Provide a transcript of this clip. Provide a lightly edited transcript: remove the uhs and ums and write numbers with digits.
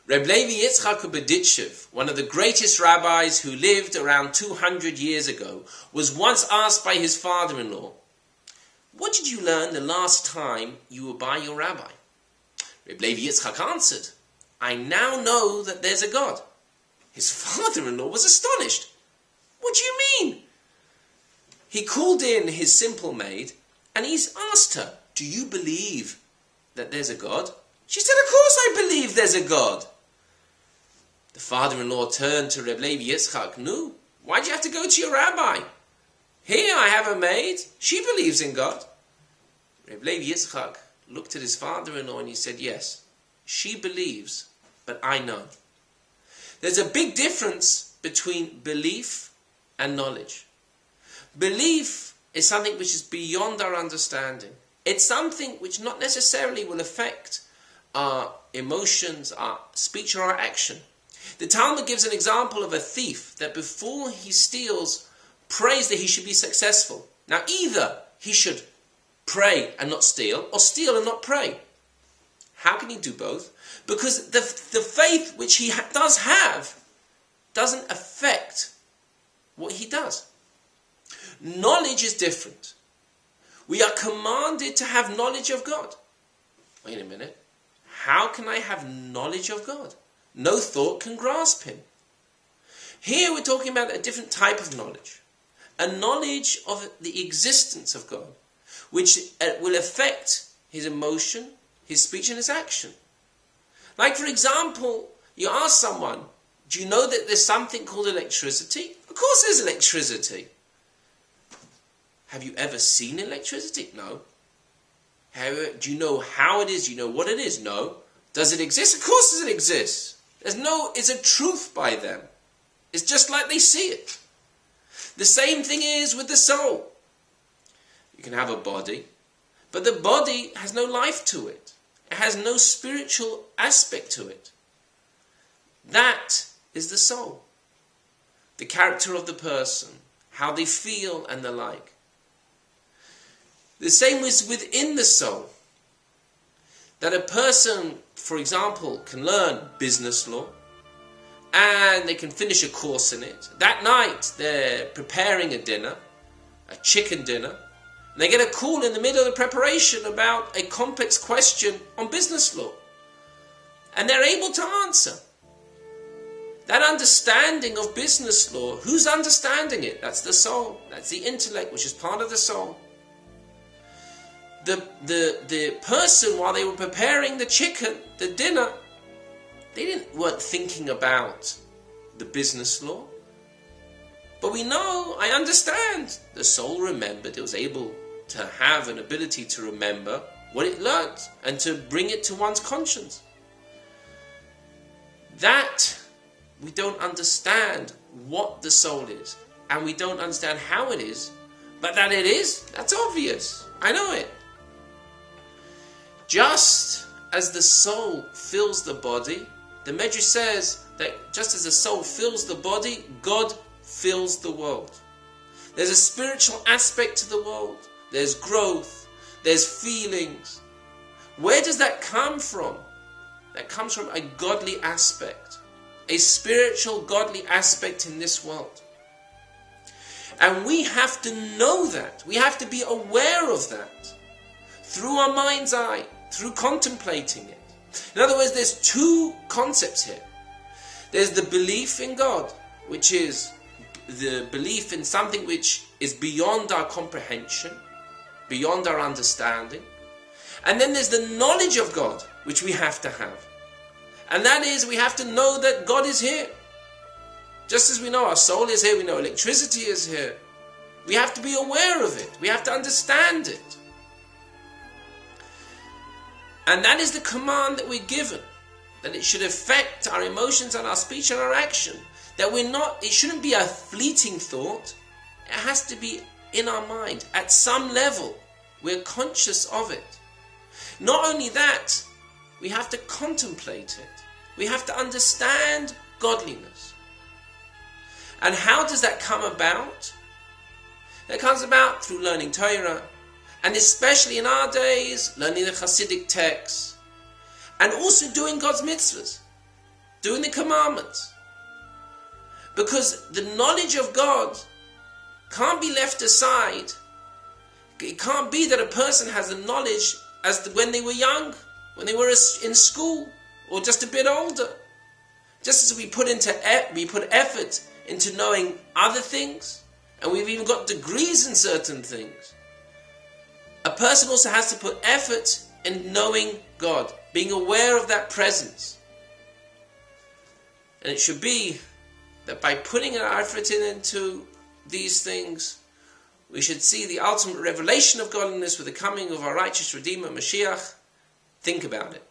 Reb Levi Yitzchak Berditchev, one of the greatest rabbis who lived around 200 years ago, was once asked by his father-in-law, "What did you learn the last time you were by your rabbi?" Reb Levi Yitzchak answered, "I now know that there's a God." His father-in-law was astonished. "What do you mean?" He called in his simple maid and he's asked her, "Do you believe that there's a God?" She said, "Of course I believe there's a God." The father-in-law turned to Reb Levi Yitzchak. "No, why do you have to go to your rabbi? Here I have a maid. She believes in God." Reb Levi Yitzchak looked at his father-in-law and he said, "Yes, she believes, but I know." There's a big difference between belief and knowledge. Belief is something which is beyond our understanding. It's something which not necessarily will affect our emotions, our speech, or our action. The Talmud gives an example of a thief that before he steals, prays that he should be successful. Now either he should pray and not steal, or steal and not pray. How can he do both? Because the faith which he does have doesn't affect what he does. Knowledge is different. We are commanded to have knowledge of God. Wait a minute. How can I have knowledge of God? No thought can grasp him. Here we're talking about a different type of knowledge. A knowledge of the existence of God, which will affect his emotion, his speech, and his action. Like, for example, you ask someone, "Do you know that there's something called electricity?" Of course there's electricity. Have you ever seen electricity? No. Do you know how it is? Do you know what it is? No. Does it exist? Of course it exists. It's a truth by them. It's just like they see it. The same thing is with the soul. You can have a body, but the body has no life to it. It has no spiritual aspect to it. That is the soul. The character of the person, how they feel and the like. The same is within the soul. That a person, for example, can learn business law and they can finish a course in it. That night they're preparing a dinner, a chicken dinner, and they get a call in the middle of the preparation about a complex question on business law. And they're able to answer. That understanding of business law, who's understanding it? That's the soul. That's the intellect, which is part of the soul. The person, while they were preparing the chicken, the dinner, they weren't thinking about the business law. But we know, I understand, the soul remembered. It was able to have an ability to remember what it learned and to bring it to one's conscience. That we don't understand what the soul is, and we don't understand how it is, but that it is, that's obvious. I know it. Just as the soul fills the body, the Medrash says that just as the soul fills the body, God fills the world. There's a spiritual aspect to the world. There's growth. There's feelings. Where does that come from? That comes from a godly aspect. A spiritual, godly aspect in this world. And we have to know that. We have to be aware of that. Through our mind's eye. Through contemplating it. In other words, there's two concepts here. There's the belief in God, which is the belief in something which is beyond our comprehension, beyond our understanding. And then there's the knowledge of God, which we have to have. And that is, we have to know that God is here. Just as we know our soul is here, we know electricity is here. We have to be aware of it. We have to understand it. And that is the command that we're given. That it should affect our emotions and our speech and our action. That it shouldn't be a fleeting thought. It has to be in our mind. At some level, we're conscious of it. Not only that, we have to contemplate it. We have to understand godliness. And how does that come about? It comes about through learning Torah, and especially in our days, learning the Hasidic texts, and also doing God's mitzvahs. doing the commandments. Because the knowledge of God can't be left aside. It can't be that a person has the knowledge as when they were young, when they were in school, or just a bit older. Just as we put effort into knowing other things, and we've even got degrees in certain things, a person also has to put effort in knowing God, being aware of that presence. And it should be that by putting our effort into these things, we should see the ultimate revelation of godliness with the coming of our righteous Redeemer, Mashiach. Think about it.